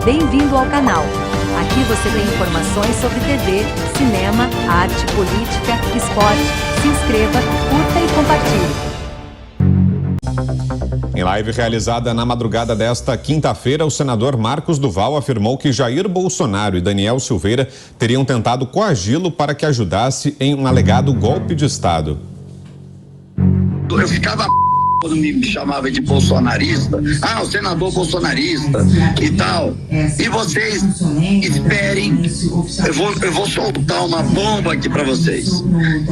Bem-vindo ao canal. Aqui você tem informações sobre TV, cinema, arte, política, esporte. Se inscreva, curta e compartilhe. Em live realizada na madrugada desta quinta-feira, o senador Marcos Duval afirmou que Jair Bolsonaro e Daniel Silveira teriam tentado coagi-lo para que ajudasse em um alegado golpe de Estado. Eu ficava quando me chamava de bolsonarista, o senador bolsonarista e tal. E vocês esperem, eu vou soltar uma bomba aqui para vocês.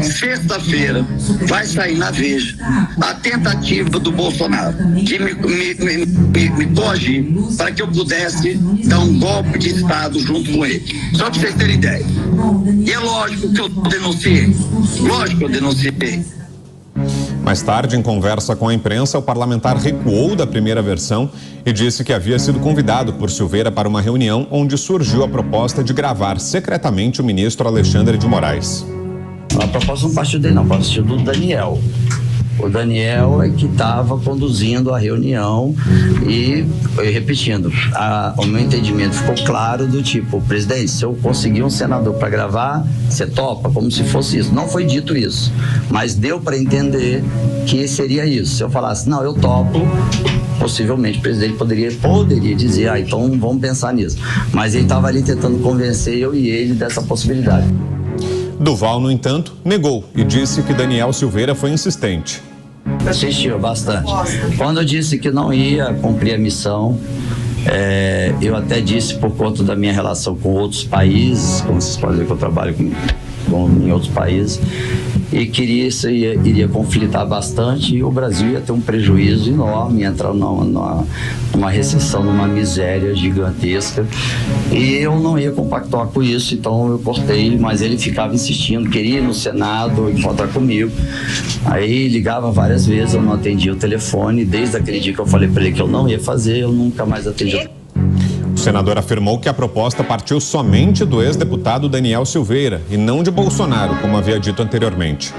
Sexta-feira vai sair na Veja a tentativa do Bolsonaro de me coagir para que eu pudesse dar um golpe de Estado junto com ele. Só para vocês terem ideia. E é lógico que eu denunciei. Lógico que eu denunciei. Mais tarde, em conversa com a imprensa, o parlamentar recuou da primeira versão e disse que havia sido convidado por Silveira para uma reunião onde surgiu a proposta de gravar secretamente o ministro Alexandre de Moraes. A proposta não partiu dele, não, partiu do Daniel. O Daniel é que estava conduzindo a reunião e repetindo, o meu entendimento ficou claro do tipo, presidente, se eu conseguir um senador para gravar, você topa, como se fosse isso. Não foi dito isso, mas deu para entender que seria isso. Se eu falasse, não, eu topo, possivelmente o presidente poderia dizer, então vamos pensar nisso. Mas ele estava ali tentando convencer eu e ele dessa possibilidade. Duval, no entanto, negou e disse que Daniel Silveira foi insistente. Assistiu bastante. Quando eu disse que não ia cumprir a missão, eu até disse por conta da minha relação com outros países, como vocês podem ver que eu trabalho em outros países, e queria isso iria conflitar bastante e o Brasil ia ter um prejuízo enorme, entrar numa recessão, numa miséria gigantesca, e eu não ia compactuar com isso, então eu cortei, mas ele ficava insistindo, queria ir no Senado encontrar comigo, aí ligava várias vezes, eu não atendia o telefone, desde aquele dia que eu falei para ele que eu não ia fazer, eu nunca mais atendi. O senador afirmou que a proposta partiu somente do ex-deputado Daniel Silveira e não de Bolsonaro, como havia dito anteriormente.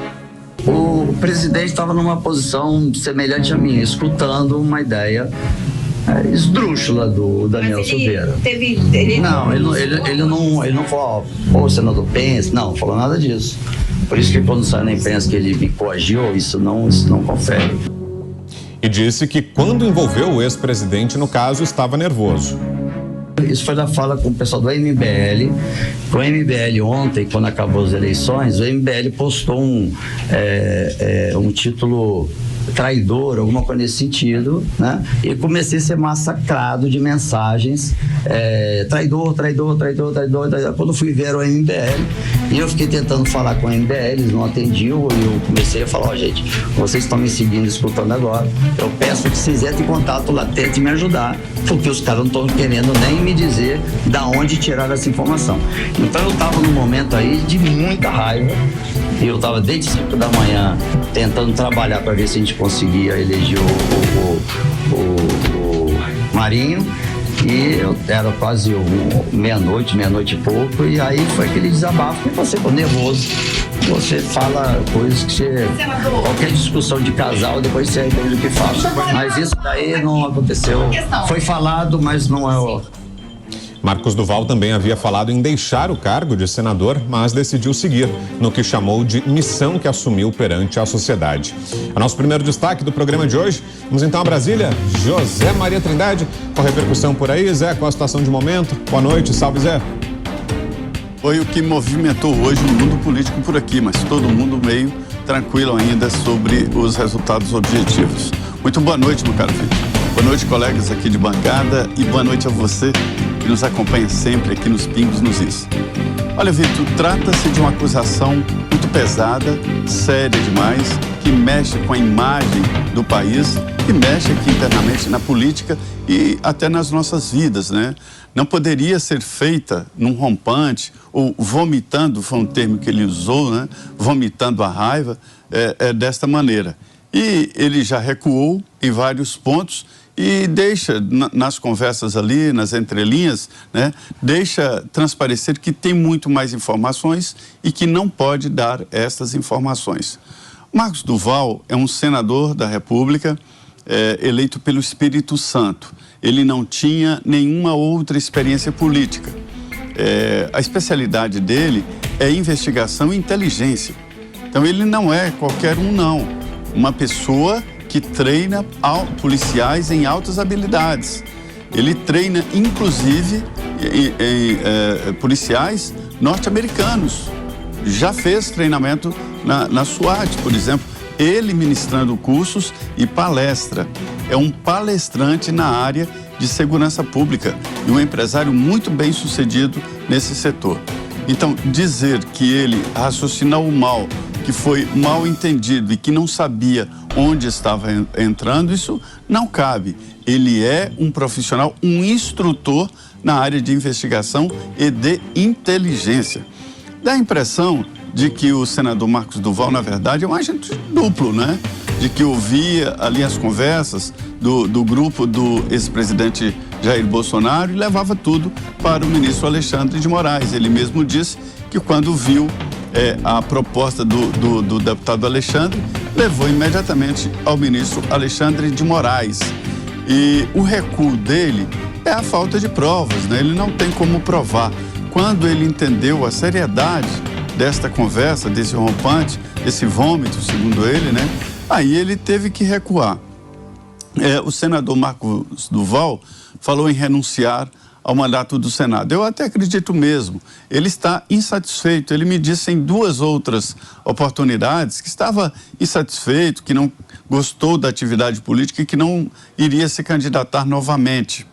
O presidente estava numa posição semelhante a minha, escutando uma ideia esdrúxula do Daniel Silveira. Não, ele não falou, o senador pensa, não falou nada disso. Por isso que quando saiu na imprensa que ele me coagiu, isso não confere. E disse que quando envolveu o ex-presidente no caso, estava nervoso. Isso foi da fala com o pessoal do MBL. Com o MBL ontem, quando acabou as eleições, o MBL postou um título traidor, alguma coisa nesse sentido, né? E comecei a ser massacrado de mensagens, traidor. Quando fui ver o MBL, e eu fiquei tentando falar com o MBL, eles não atendiam, e eu comecei a falar, gente, vocês estão me seguindo, escutando agora, eu peço que vocês entrem em contato lá, tentem me ajudar, porque os caras não estão querendo nem me dizer da onde tiraram essa informação. Então eu estava num momento aí de muita raiva, e eu estava desde 5 da manhã tentando trabalhar para ver se a gente conseguia eleger o Marinho, e era quase meia-noite e pouco, e aí foi aquele desabafo que você ficou nervoso, você fala coisas que você, qualquer discussão de casal, depois você arrepende do que fala, mas isso daí não aconteceu, foi falado, mas não é Marcos Duval também havia falado em deixar o cargo de senador, mas decidiu seguir no que chamou de missão que assumiu perante a sociedade. É nosso primeiro destaque do programa de hoje. Vamos então a Brasília. José Maria Trindade, com a repercussão por aí. Zé, com a situação de momento. Boa noite, salve Zé. Foi o que movimentou hoje o mundo político por aqui, mas todo mundo meio tranquilo ainda sobre os resultados objetivos. Muito boa noite, meu caro filho. Boa noite, colegas aqui de bancada, e boa noite a você que nos acompanha sempre aqui nos Pingos nos Is. Olha, Vitor, trata-se de uma acusação muito pesada, séria demais, que mexe com a imagem do país, que mexe aqui internamente na política e até nas nossas vidas, né? Não poderia ser feita num rompante ou vomitando, foi um termo que ele usou, né? Vomitando a raiva, desta maneira. E ele já recuou em vários pontos e deixa, nas conversas ali, nas entrelinhas, né, deixa transparecer que tem muito mais informações e que não pode dar essas informações. Marcos Duval é um senador da República, eleito pelo Espírito Santo. ele não tinha nenhuma outra experiência política. A especialidade dele é investigação e inteligência. Então ele não é qualquer um, não. Uma pessoa que treina policiais em altas habilidades. Ele treina, inclusive, policiais norte-americanos. Já fez treinamento na SWAT, por exemplo. Ele ministrando cursos e palestra. É um palestrante na área de segurança pública e um empresário muito bem sucedido nesse setor. Então, dizer que ele raciocinou mal, que foi mal entendido e que não sabia onde estava entrando, isso não cabe. Ele é um profissional, um instrutor na área de investigação e de inteligência. Dá a impressão de que o senador Marcos do Val, na verdade, é um agente duplo, né? De que ouvia ali as conversas do grupo do ex-presidente Jair Bolsonaro e levava tudo para o ministro Alexandre de Moraes. Ele mesmo disse que quando viu a proposta do deputado Alexandre, levou imediatamente ao ministro Alexandre de Moraes. E o recuo dele é a falta de provas, né? Ele não tem como provar. Quando ele entendeu a seriedade desta conversa, desse rompante, desse vômito, segundo ele, né? Aí ele teve que recuar. O senador Marcos do Val falou em renunciar ao mandato do Senado. Eu até acredito mesmo. Ele está insatisfeito. Ele me disse em 2 outras oportunidades que estava insatisfeito, que não gostou da atividade política e que não iria se candidatar novamente.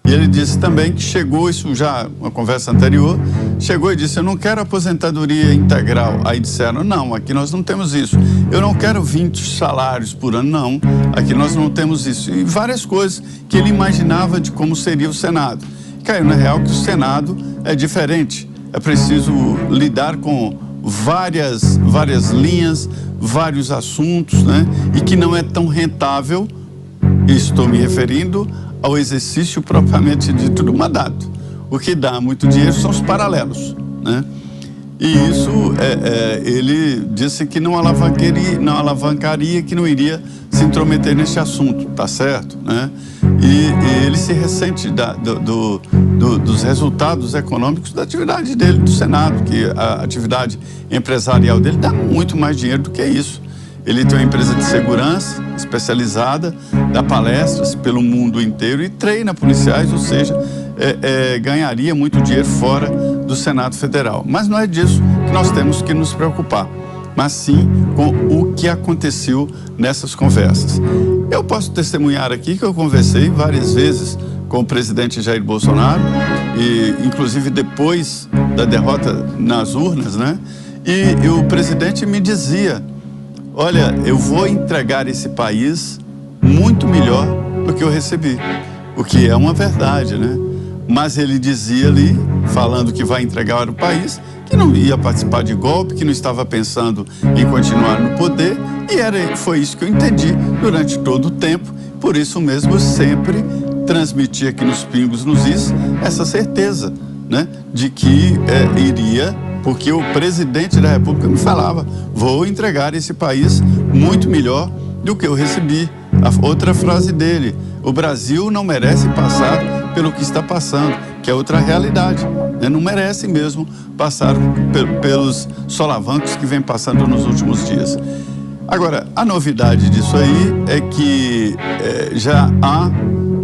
E ele disse também que chegou, isso já uma conversa anterior, chegou e disse: eu não quero aposentadoria integral. Aí disseram: não, aqui nós não temos isso. Eu não quero 20 salários por ano, não, aqui nós não temos isso. E várias coisas que ele imaginava de como seria o Senado. Caiu na real que o Senado é diferente. É preciso lidar com várias linhas, vários assuntos, né? E que não é tão rentável, e estou me referindo ao exercício propriamente dito do mandato. O que dá muito dinheiro são os paralelos, né? E isso, ele disse que não alavancaria, que não iria se intrometer nesse assunto, tá certo, né? E ele se ressente dos resultados econômicos da atividade dele, do Senado, que a atividade empresarial dele dá muito mais dinheiro do que isso. Ele tem uma empresa de segurança especializada, dá palestras pelo mundo inteiro e treina policiais, ou seja, ganharia muito dinheiro fora do Senado Federal. Mas não é disso que nós temos que nos preocupar, mas sim com o que aconteceu nessas conversas. Eu posso testemunhar aqui que eu conversei várias vezes com o presidente Jair Bolsonaro, e inclusive depois da derrota nas urnas, né? E o presidente me dizia: olha, eu vou entregar esse país muito melhor do que eu recebi, o que é uma verdade, né? Mas ele dizia ali, falando que vai entregar o país, que não ia participar de golpe, que não estava pensando em continuar no poder, e foi isso que eu entendi durante todo o tempo. Por isso mesmo eu sempre transmiti aqui nos Pingos nos Is essa certeza, né? De que iria, porque o presidente da República me falava: vou entregar esse país muito melhor do que eu recebi. A outra frase dele: o Brasil não merece passar pelo que está passando, que é outra realidade, né? Não merece mesmo passar pelos solavancos que vem passando nos últimos dias. Agora, a novidade disso aí é que já há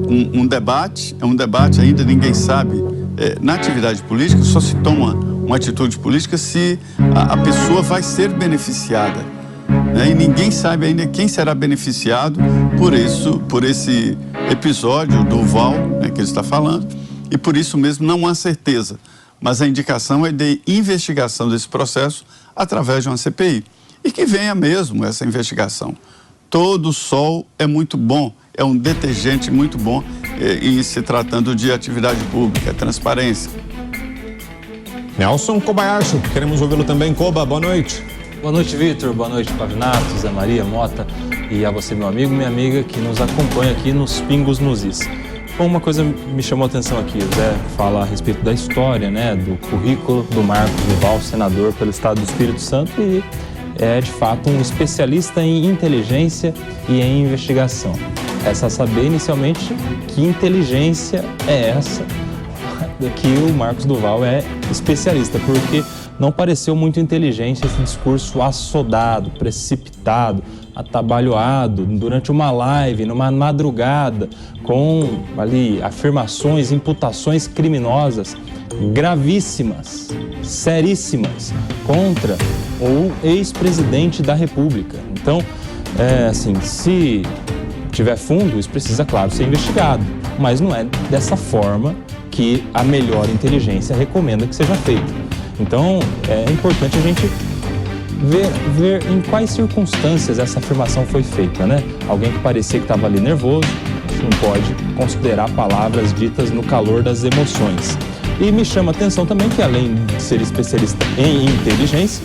um debate, ainda ninguém sabe, na atividade política só se toma uma atitude política se a pessoa vai ser beneficiada, né? E ninguém sabe ainda quem será beneficiado por esse episódio do Val, né, que ele está falando, e por isso mesmo não há certeza, mas a indicação é de investigação desse processo através de uma CPI, e que venha mesmo essa investigação. Todo sol é muito bom, é um detergente muito bom em se tratando de atividade pública, transparência. Nelson Kobayashi, queremos ouvi-lo também. Koba, boa noite. Boa noite, Vitor. Boa noite, Pavinato, Zé Maria, Mota, e a você, meu amigo, minha amiga, que nos acompanha aqui nos Pingos nos Is. Bom, uma coisa me chamou a atenção aqui, o Zé fala a respeito da história, né, do currículo do Marcos do Val, senador pelo estado do Espírito Santo, e é de fato um especialista em inteligência e em investigação. Resta saber inicialmente que inteligência é essa que o Marcos Duval é especialista, porque não pareceu muito inteligente esse discurso assodado, precipitado, atabalhoado durante uma live, numa madrugada, com ali afirmações, imputações criminosas gravíssimas, seríssimas, contra o ex-presidente da República. Então, assim, se tiver fundo, isso precisa, claro, ser investigado, mas não é dessa forma que a melhor inteligência recomenda que seja feita. Então, é importante a gente ver em quais circunstâncias essa afirmação foi feita, né? Alguém que parecia que estava ali nervoso, a gente não pode considerar palavras ditas no calor das emoções. E me chama a atenção também que, além de ser especialista em inteligência,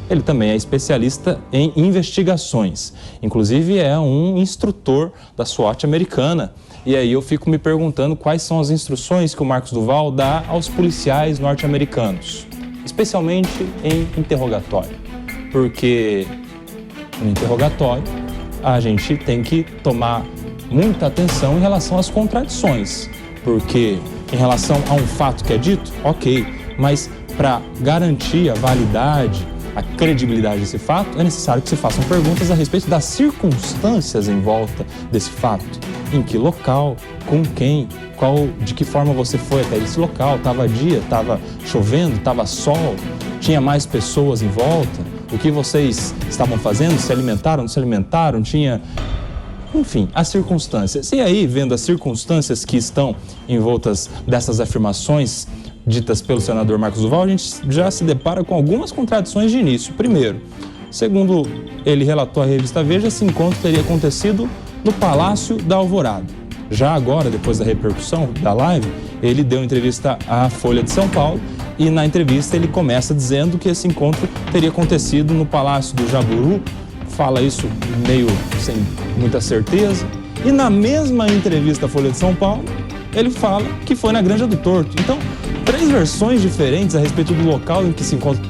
ele também é especialista em investigações. Inclusive, é um instrutor da SWAT americana. E aí eu fico me perguntando quais são as instruções que o Marcos Duval dá aos policiais norte-americanos, especialmente em interrogatório. Porque no interrogatório a gente tem que tomar muita atenção em relação às contradições. Porque em relação a um fato que é dito, ok, mas para garantir a validade, a credibilidade desse fato, é necessário que se façam perguntas a respeito das circunstâncias em volta desse fato. Em que local, com quem, de que forma você foi até esse local, estava dia, estava chovendo, estava sol, tinha mais pessoas em volta, o que vocês estavam fazendo, se alimentaram, não se alimentaram, tinha... Enfim, as circunstâncias. E aí, vendo as circunstâncias que estão envoltas dessas afirmações ditas pelo senador Marcos Duval, a gente já se depara com algumas contradições de início. Primeiro, segundo ele relatou à revista Veja, esse encontro teria acontecido no Palácio da Alvorada. Já agora, depois da repercussão da live, ele deu entrevista à Folha de São Paulo e na entrevista ele começa dizendo que esse encontro teria acontecido no Palácio do Jaburu, fala isso meio sem muita certeza, e na mesma entrevista à Folha de São Paulo, ele fala que foi na Granja do Torto. Então, 3 versões diferentes a respeito do local em que esse encontro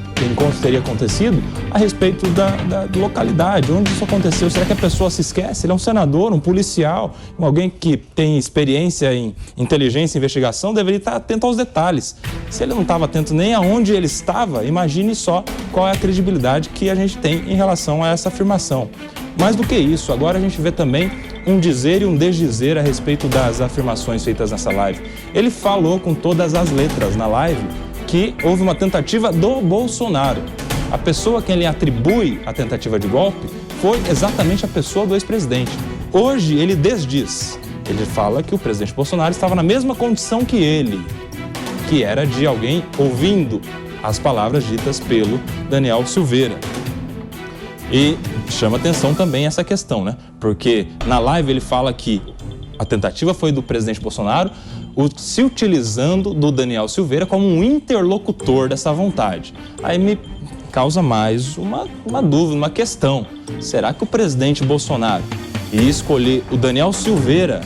teria acontecido, a respeito da localidade, onde isso aconteceu. Será que a pessoa se esquece? Ele é um senador, um policial, alguém que tem experiência em inteligência e investigação, deveria estar atento aos detalhes. Se ele não estava atento nem aonde ele estava, imagine só qual é a credibilidade que a gente tem em relação a essa afirmação. Mais do que isso, agora a gente vê também um dizer e um desdizer a respeito das afirmações feitas nessa live. Ele falou com todas as letras na live que houve uma tentativa do Bolsonaro. A pessoa a quem ele atribui a tentativa de golpe foi exatamente a pessoa do ex-presidente. Hoje ele desdiz. Ele fala que o presidente Bolsonaro estava na mesma condição que ele, que era de alguém ouvindo as palavras ditas pelo Daniel Silveira. E chama atenção também essa questão, né? Porque na live ele fala que a tentativa foi do presidente Bolsonaro, se utilizando do Daniel Silveira como um interlocutor dessa vontade. Aí me causa mais uma dúvida, uma questão. Será que o presidente Bolsonaro ia escolher o Daniel Silveira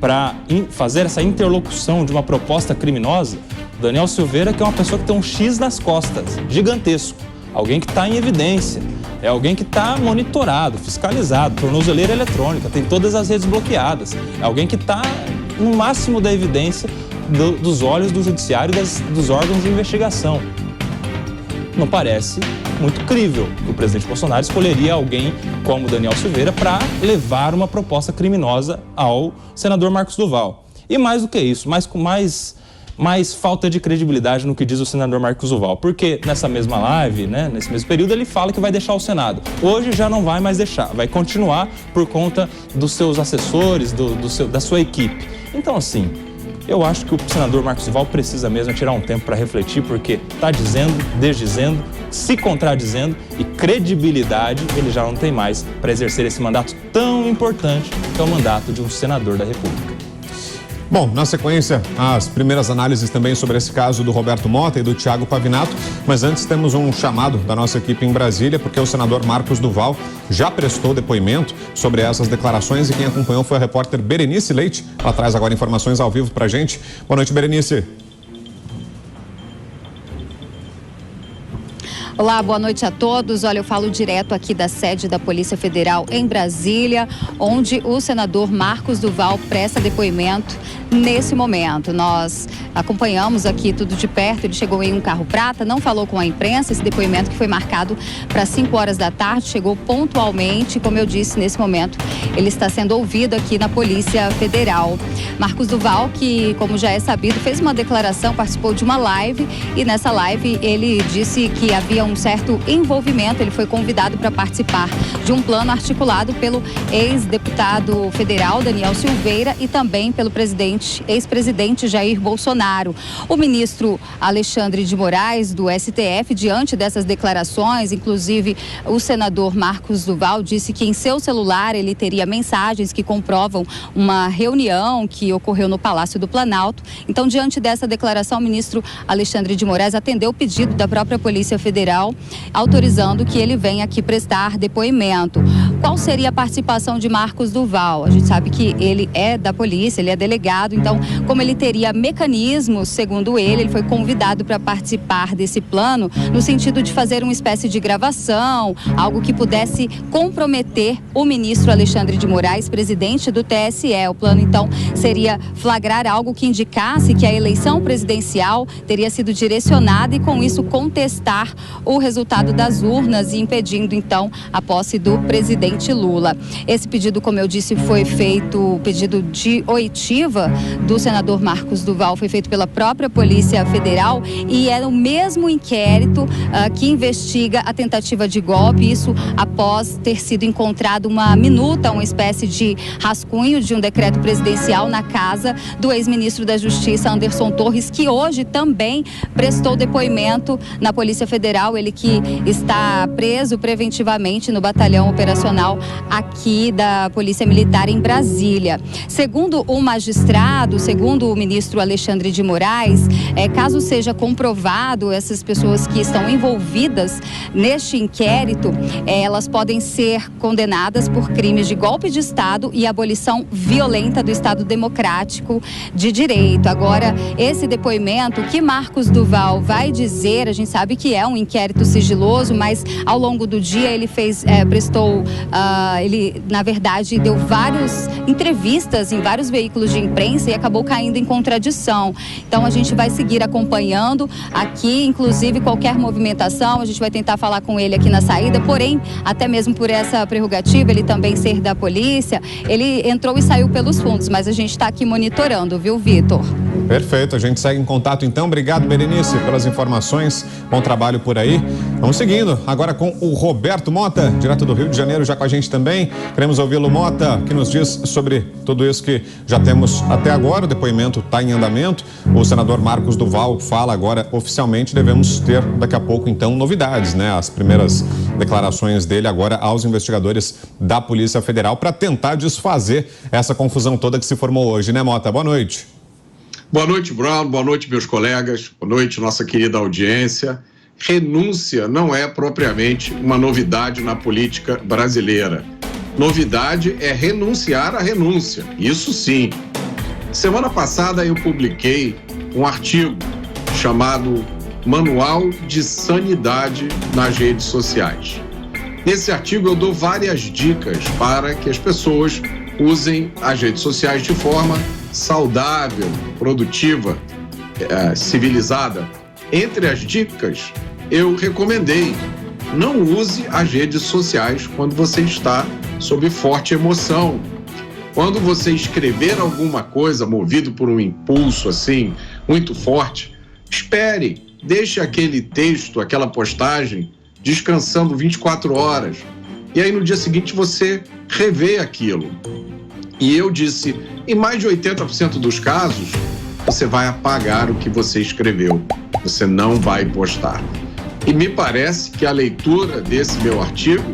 para fazer essa interlocução de uma proposta criminosa? O Daniel Silveira, que é uma pessoa que tem um X nas costas, gigantesco. Alguém que está em evidência. É alguém que está monitorado, fiscalizado, tornozeleira eletrônica, tem todas as redes bloqueadas. É alguém que está no máximo da evidência dos olhos do judiciário e dos órgãos de investigação. Não parece muito crível que o presidente Bolsonaro escolheria alguém como Daniel Silveira para levar uma proposta criminosa ao senador Marcos Duval. E mais do que isso, mais falta de credibilidade no que diz o senador Marcos Duval, porque nessa mesma live, né, nesse mesmo período, ele fala que vai deixar o Senado. Hoje já não vai mais deixar, vai continuar por conta dos seus assessores, da sua equipe. Então, assim, eu acho que o senador Marcos Duval precisa mesmo tirar um tempo para refletir, porque está dizendo, desdizendo, se contradizendo, e credibilidade ele já não tem mais para exercer esse mandato tão importante que é o mandato de um senador da República. Bom, na sequência, as primeiras análises também sobre esse caso do Roberto Mota e do Thiago Pavinato, mas antes temos um chamado da nossa equipe em Brasília, porque o senador Marcos Duval já prestou depoimento sobre essas declarações e quem acompanhou foi a repórter Berenice Leite. Ela traz agora informações ao vivo pra gente. Boa noite, Berenice. Olá, boa noite a todos. Olha, eu falo direto aqui da sede da Polícia Federal em Brasília, onde o senador Marcos do Val presta depoimento nesse momento. Nós acompanhamos aqui tudo de perto, ele chegou em um carro prata, não falou com a imprensa, esse depoimento que foi marcado para 5 horas da tarde, chegou pontualmente, como eu disse, nesse momento ele está sendo ouvido aqui na Polícia Federal. Marcos do Val, que como já é sabido, fez uma declaração, participou de uma live e nessa live ele disse que havia um certo envolvimento, ele foi convidado para participar de um plano articulado pelo ex-deputado federal Daniel Silveira e também pelo ex-presidente Jair Bolsonaro. O ministro Alexandre de Moraes, do STF, diante dessas declarações, inclusive o senador Marcos do Val disse que em seu celular ele teria mensagens que comprovam uma reunião que ocorreu no Palácio do Planalto. Então, diante dessa declaração, o ministro Alexandre de Moraes atendeu o pedido da própria Polícia Federal, autorizando que ele venha aqui prestar depoimento. Qual seria a participação de Marcos do Val? A gente sabe que ele é da polícia, ele é delegado, então, como ele teria mecanismos, segundo ele foi convidado para participar desse plano, no sentido de fazer uma espécie de gravação, algo que pudesse comprometer o ministro Alexandre de Moraes, presidente do TSE. O plano, então, seria flagrar algo que indicasse que a eleição presidencial teria sido direcionada e, com isso, contestar o resultado das urnas e impedindo, então, a posse do presidente Lula. Esse pedido, como eu disse, foi feito, pedido de oitiva do senador Marcos do Val, foi feito pela própria Polícia Federal e é o mesmo inquérito que investiga a tentativa de golpe, isso após ter sido encontrado uma minuta, uma espécie de rascunho de um decreto presidencial na casa do ex-ministro da Justiça, Anderson Torres, que hoje também prestou depoimento na Polícia Federal, ele que está preso preventivamente no batalhão operacional aqui da Polícia Militar em Brasília. Segundo o magistrado, segundo o ministro Alexandre de Moraes, caso seja comprovado essas pessoas que estão envolvidas neste inquérito, elas podem ser condenadas por crimes de golpe de Estado e abolição violenta do Estado Democrático de Direito. Agora, esse depoimento, o que Marcos do Val vai dizer, a gente sabe que é um inquérito sigiloso, mas ao longo do dia ele ele, na verdade, deu várias entrevistas em vários veículos de imprensa e acabou caindo em contradição. Então, a gente vai seguir acompanhando aqui, inclusive qualquer movimentação, a gente vai tentar falar com ele aqui na saída, porém, até mesmo por essa prerrogativa, ele também ser da polícia, ele entrou e saiu pelos fundos, mas a gente está aqui monitorando, viu, Vitor? Perfeito, a gente segue em contato então. Obrigado, Berenice, pelas informações. Bom trabalho por aí. Vamos seguindo agora com o Roberto Mota, direto do Rio de Janeiro, já com a gente também. Queremos ouvi-lo, Mota, que nos diz sobre tudo isso que já temos até agora. O depoimento está em andamento. O senador Marcos do Val fala agora oficialmente. Devemos ter daqui a pouco, então, novidades, né? As primeiras declarações dele agora aos investigadores da Polícia Federal para tentar desfazer essa confusão toda que se formou hoje, né, Mota? Boa noite. Boa noite, Bruno. Boa noite, meus colegas. Boa noite, nossa querida audiência. Renúncia não é propriamente uma novidade na política brasileira. Novidade é renunciar à renúncia. Isso sim. Semana passada eu publiquei um artigo chamado Manual de Sanidade nas Redes Sociais. Nesse artigo eu dou várias dicas para que as pessoas usem as redes sociais de forma saudável, produtiva, civilizada. Entre as dicas, eu recomendei: não use as redes sociais quando você está sob forte emoção. Quando você escrever alguma coisa movido por um impulso assim, muito forte, espere, deixe aquele texto, aquela postagem descansando 24 horas. E aí no dia seguinte você revê aquilo. E eu disse, em mais de 80% dos casos, você vai apagar o que você escreveu. Você não vai postar. E me parece que a leitura desse meu artigo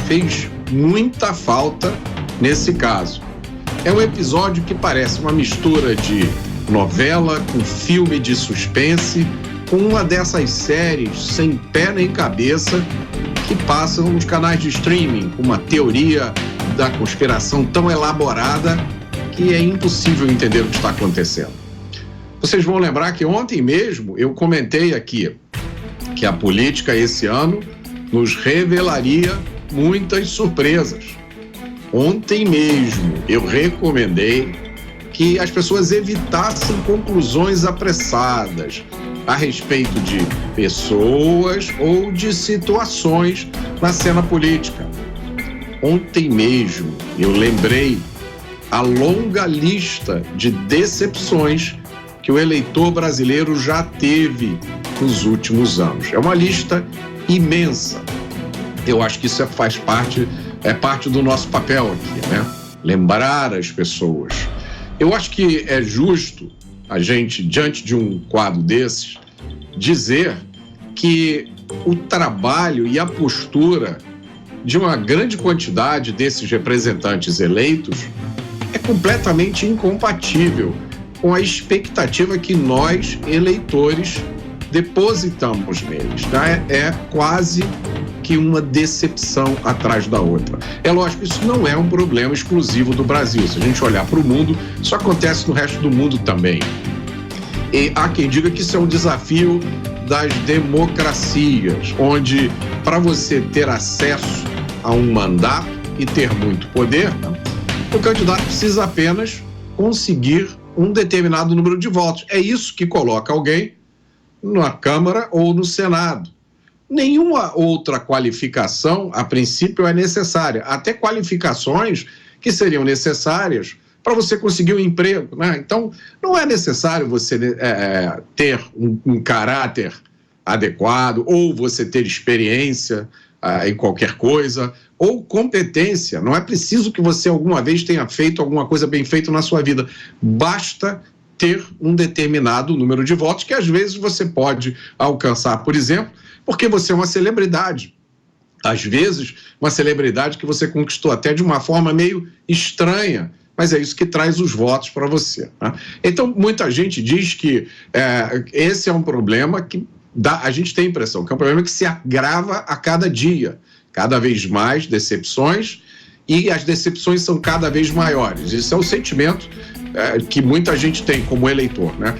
fez muita falta nesse caso. É um episódio que parece uma mistura de novela com filme de suspense, com uma dessas séries sem pé nem cabeça que passam nos canais de streaming, com uma teoria da conspiração tão elaborada que é impossível entender o que está acontecendo. Vocês vão lembrar que ontem mesmo eu comentei aqui que a política esse ano nos revelaria muitas surpresas. Ontem mesmo eu recomendei que as pessoas evitassem conclusões apressadas a respeito de pessoas ou de situações na cena política. Ontem mesmo eu lembrei a longa lista de decepções que o eleitor brasileiro já teve nos últimos anos. É uma lista imensa. Eu acho que isso faz parte, é parte do nosso papel aqui, né? Lembrar as pessoas. Eu acho que é justo a gente, diante de um quadro desses, dizer que o trabalho e a postura de uma grande quantidade desses representantes eleitos é completamente incompatível com a expectativa que nós, eleitores, depositamos neles. Tá? É quase que uma decepção atrás da outra. É lógico, isso não é um problema exclusivo do Brasil. Se a gente olhar para o mundo, isso acontece no resto do mundo também. E há quem diga que isso é um desafio das democracias, onde para você ter acesso a um mandato e ter muito poder, o candidato precisa apenas conseguir um determinado número de votos. É isso que coloca alguém na Câmara ou no Senado. Nenhuma outra qualificação, a princípio, é necessária. Até qualificações que seriam necessárias para você conseguir um emprego, né? Então, não é necessário você ter um caráter adequado, ou você ter experiência em qualquer coisa, ou competência. Não é preciso que você alguma vez tenha feito alguma coisa bem feita na sua vida. Basta ter um determinado número de votos que às vezes você pode alcançar, por exemplo, porque você é uma celebridade. Às vezes, uma celebridade que você conquistou até de uma forma meio estranha, mas é isso que traz os votos para você. Né? Então, muita gente diz que esse é um problema que a gente tem a impressão que é um problema que se agrava a cada dia. Cada vez mais decepções, e as decepções são cada vez maiores. Isso é o sentimento que muita gente tem como eleitor, né?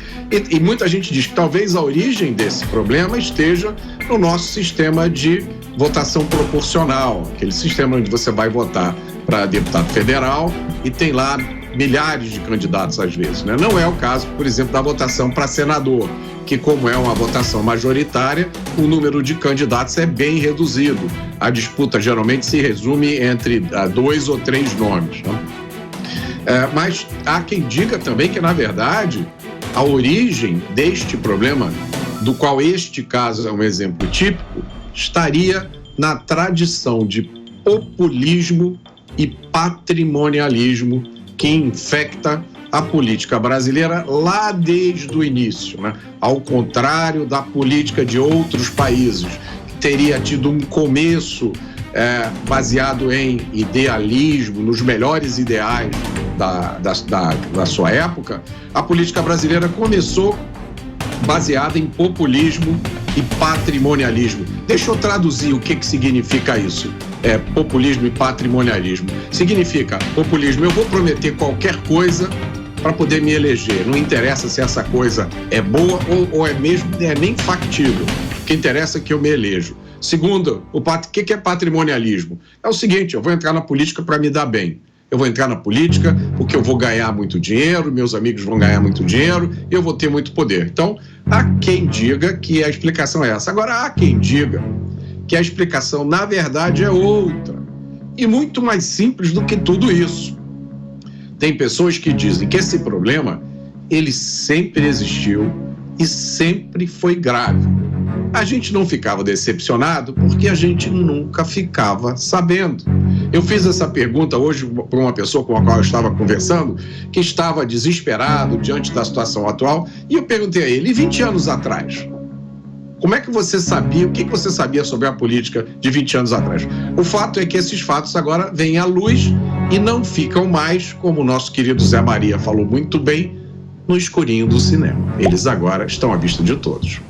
E muita gente diz que talvez a origem desse problema esteja no nosso sistema de votação proporcional, aquele sistema onde você vai votar para deputado federal e tem lá milhares de candidatos às vezes, né? Não é o caso, por exemplo, da votação para senador, que como é uma votação majoritária, o número de candidatos é bem reduzido. A disputa geralmente se resume entre 2 ou 3 nomes, né? Mas há quem diga também que, na verdade, a origem deste problema, do qual este caso é um exemplo típico, estaria na tradição de populismo e patrimonialismo que infecta a política brasileira lá desde o início, né? Ao contrário da política de outros países, que teria tido um começo baseado em idealismo, nos melhores ideais da sua época, a política brasileira começou baseada em populismo e patrimonialismo. Deixa eu traduzir o que significa isso. Populismo e patrimonialismo. Significa, populismo, eu vou prometer qualquer coisa para poder me eleger. Não interessa se essa coisa é boa ou é mesmo nem factível. O que interessa é que eu me elejo. Segundo, o que é patrimonialismo? É o seguinte, eu vou entrar na política para me dar bem. Eu vou entrar na política porque eu vou ganhar muito dinheiro, meus amigos vão ganhar muito dinheiro e eu vou ter muito poder. Então, há quem diga que a explicação é essa. Agora, há quem diga que a explicação, na verdade, é outra. E muito mais simples do que tudo isso. Tem pessoas que dizem que esse problema, ele sempre existiu e sempre foi grave. A gente não ficava decepcionado porque a gente nunca ficava sabendo. Eu fiz essa pergunta hoje para uma pessoa com a qual eu estava conversando, que estava desesperado diante da situação atual, e eu perguntei a ele, e 20 anos atrás? Como é que você sabia, o que você sabia sobre a política de 20 anos atrás? O fato é que esses fatos agora vêm à luz e não ficam mais, como o nosso querido Zé Maria falou muito bem, no escurinho do cinema. Eles agora estão à vista de todos.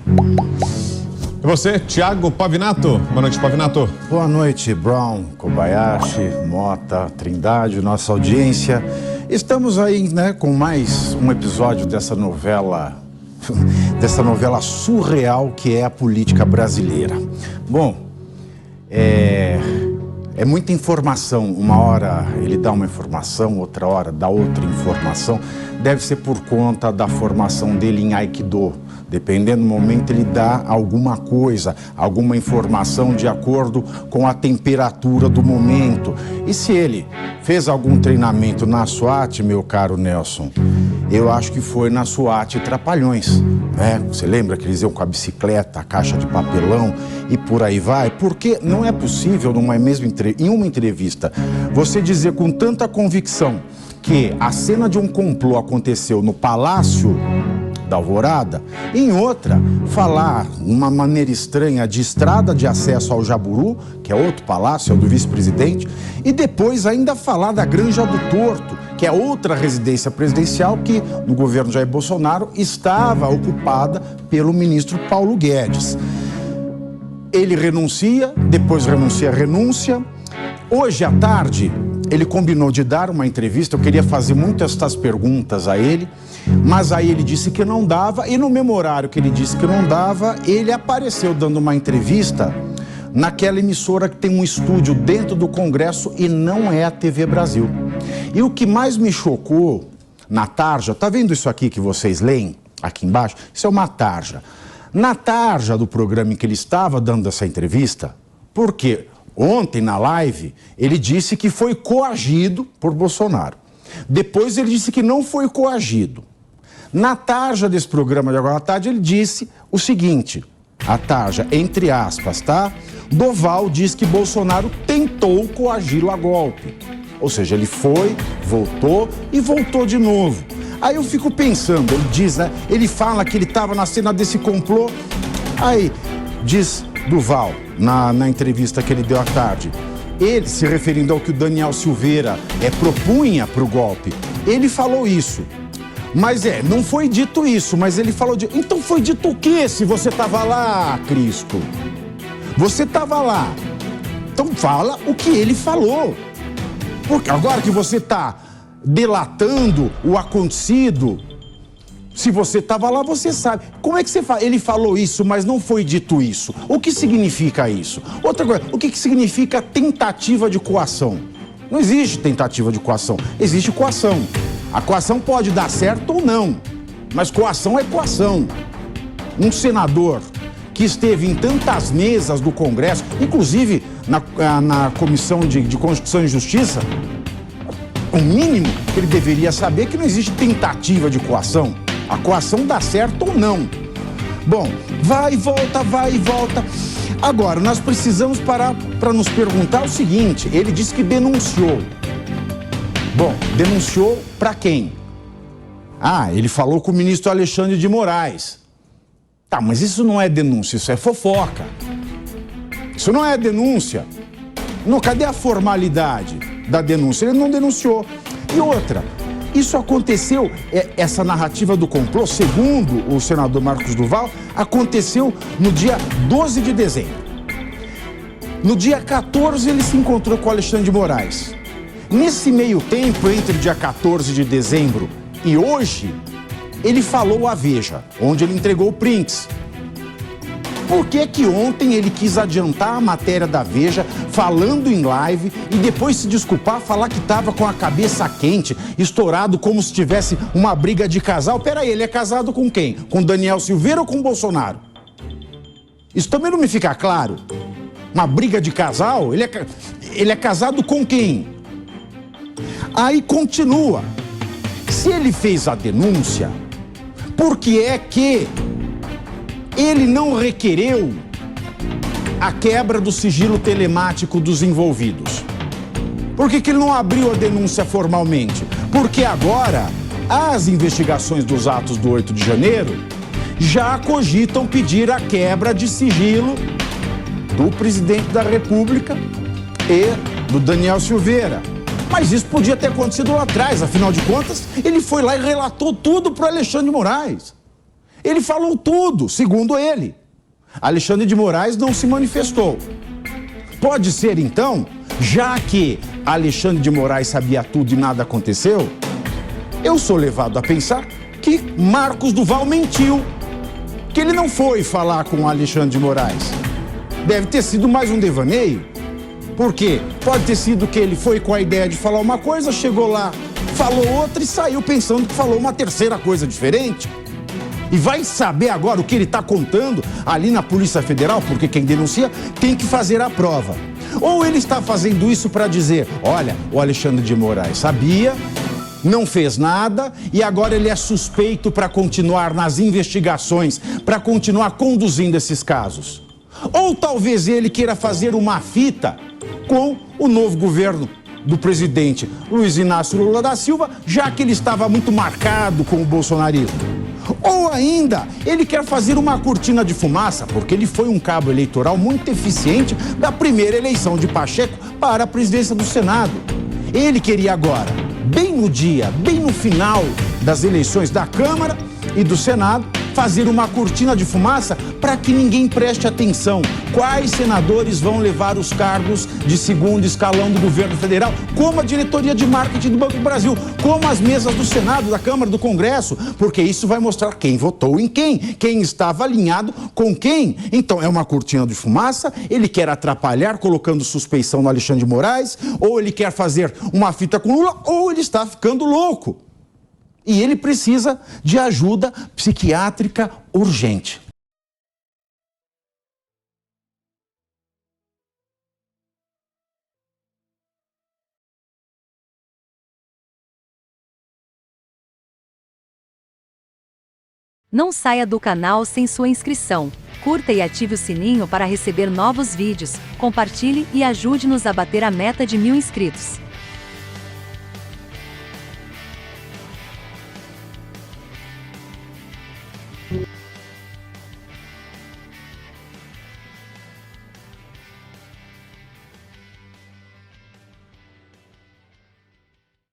E você, Thiago Pavinato? Boa noite, Pavinato. Boa noite, Brown, Kobayashi, Mota, Trindade, nossa audiência. Estamos aí, né, com mais um episódio dessa novela dessa novela surreal que é a política brasileira. Bom, é muita informação. Uma hora ele dá uma informação, outra hora dá outra informação. Deve ser por conta da formação dele em Aikido. Dependendo do momento, ele dá alguma coisa, alguma informação de acordo com a temperatura do momento. E se ele fez algum treinamento na SWAT, meu caro Nelson, eu acho que foi na SWAT Trapalhões, né? Você lembra que eles iam com a bicicleta, a caixa de papelão e por aí vai? Porque não é possível, em uma entrevista, você dizer com tanta convicção que a cena de um complô aconteceu no Palácio da Alvorada, em outra, falar de uma maneira estranha de estrada de acesso ao Jaburu, que é outro palácio, é o do vice-presidente, e depois ainda falar da Granja do Torto, que é outra residência presidencial que, no governo Jair Bolsonaro, estava ocupada pelo ministro Paulo Guedes. Ele renuncia, depois renúncia. Hoje à tarde, ele combinou de dar uma entrevista, eu queria fazer muitas estas perguntas a ele, mas aí ele disse que não dava, e no mesmo horário que ele disse que não dava, ele apareceu dando uma entrevista naquela emissora que tem um estúdio dentro do Congresso e não é a TV Brasil. E o que mais me chocou na tarja, tá vendo isso aqui que vocês leem aqui embaixo? Isso é uma tarja. Na tarja do programa em que ele estava dando essa entrevista, porque ontem na live ele disse que foi coagido por Bolsonaro. Depois ele disse que não foi coagido. Na tarja desse programa de agora à tarde, ele disse o seguinte, a tarja, entre aspas, tá? Doval diz que Bolsonaro tentou coagi-lo a golpe. Ou seja, ele foi, voltou e voltou de novo. Aí eu fico pensando, ele diz, né? Ele fala que ele estava na cena desse complô. Aí, diz Doval, na entrevista que ele deu à tarde, ele, se referindo ao que o Daniel Silveira propunha para o golpe, ele falou isso. Mas não foi dito isso, mas ele falou de... Então foi dito o quê se você estava lá, Cristo? Você estava lá. Então fala o que ele falou. Porque agora que você está delatando o acontecido, se você estava lá, você sabe. Como é que você fala? Ele falou isso, mas não foi dito isso. O que significa isso? Outra coisa, o que significa tentativa de coação? Não existe tentativa de coação, existe coação. A coação pode dar certo ou não, mas coação é coação. Um senador que esteve em tantas mesas do Congresso, inclusive na Comissão de Constituição e Justiça, o mínimo que ele deveria saber é que não existe tentativa de coação. A coação dá certo ou não. Bom, vai e volta, vai e volta. Agora, nós precisamos parar para nos perguntar o seguinte, ele disse que denunciou. Bom, denunciou para quem? Ele falou com o ministro Alexandre de Moraes. Tá, mas isso não é denúncia, isso é fofoca. Isso não é denúncia. Não, cadê a formalidade da denúncia? Ele não denunciou. E outra, isso aconteceu, essa narrativa do complô, segundo o senador Marcos Duval, aconteceu no dia 12 de dezembro. No dia 14 ele se encontrou com o Alexandre de Moraes. Nesse meio tempo, entre o dia 14 de dezembro e hoje, ele falou à Veja, onde ele entregou prints. Por que que ontem ele quis adiantar a matéria da Veja, falando em live, e depois se desculpar, falar que estava com a cabeça quente, estourado como se tivesse uma briga de casal? Peraí, ele é casado com quem? Com Daniel Silveira ou com Bolsonaro? Isso também não me fica claro. Uma briga de casal? Ele é casado com quem? Aí continua. Se ele fez a denúncia, por que é que ele não requereu a quebra do sigilo telemático dos envolvidos? Por que ele não abriu a denúncia formalmente? Porque agora as investigações dos atos do 8 de janeiro já cogitam pedir a quebra de sigilo do presidente da República e do Daniel Silveira. Mas isso podia ter acontecido lá atrás, afinal de contas, ele foi lá e relatou tudo para o Alexandre de Moraes. Ele falou tudo, segundo ele. Alexandre de Moraes não se manifestou. Pode ser, então, já que Alexandre de Moraes sabia tudo e nada aconteceu, eu sou levado a pensar que Marcos Duval mentiu que ele não foi falar com o Alexandre de Moraes. Deve ter sido mais um devaneio. Por quê? Pode ter sido que ele foi com a ideia de falar uma coisa, chegou lá, falou outra e saiu pensando que falou uma terceira coisa diferente. E vai saber agora o que ele está contando ali na Polícia Federal, porque quem denuncia tem que fazer a prova. Ou ele está fazendo isso para dizer, olha, o Alexandre de Moraes sabia, não fez nada e agora ele é suspeito para continuar nas investigações, para continuar conduzindo esses casos. Ou talvez ele queira fazer uma fita com o novo governo do presidente Luiz Inácio Lula da Silva, já que ele estava muito marcado com o bolsonarismo. Ou ainda, ele quer fazer uma cortina de fumaça, porque ele foi um cabo eleitoral muito eficiente da primeira eleição de Pacheco para a presidência do Senado. Ele queria agora, bem no dia, bem no final das eleições da Câmara e do Senado, fazer uma cortina de fumaça para que ninguém preste atenção. Quais senadores vão levar os cargos de segundo escalão do governo federal, como a diretoria de marketing do Banco do Brasil, como as mesas do Senado, da Câmara, do Congresso, porque isso vai mostrar quem votou em quem estava alinhado com quem. Então é uma cortina de fumaça, ele quer atrapalhar colocando suspeição no Alexandre de Moraes, ou ele quer fazer uma fita com Lula, ou ele está ficando louco. E ele precisa de ajuda psiquiátrica urgente. Não saia do canal sem sua inscrição. Curta e ative o sininho para receber novos vídeos. Compartilhe e ajude-nos a bater a meta de 1000 inscritos.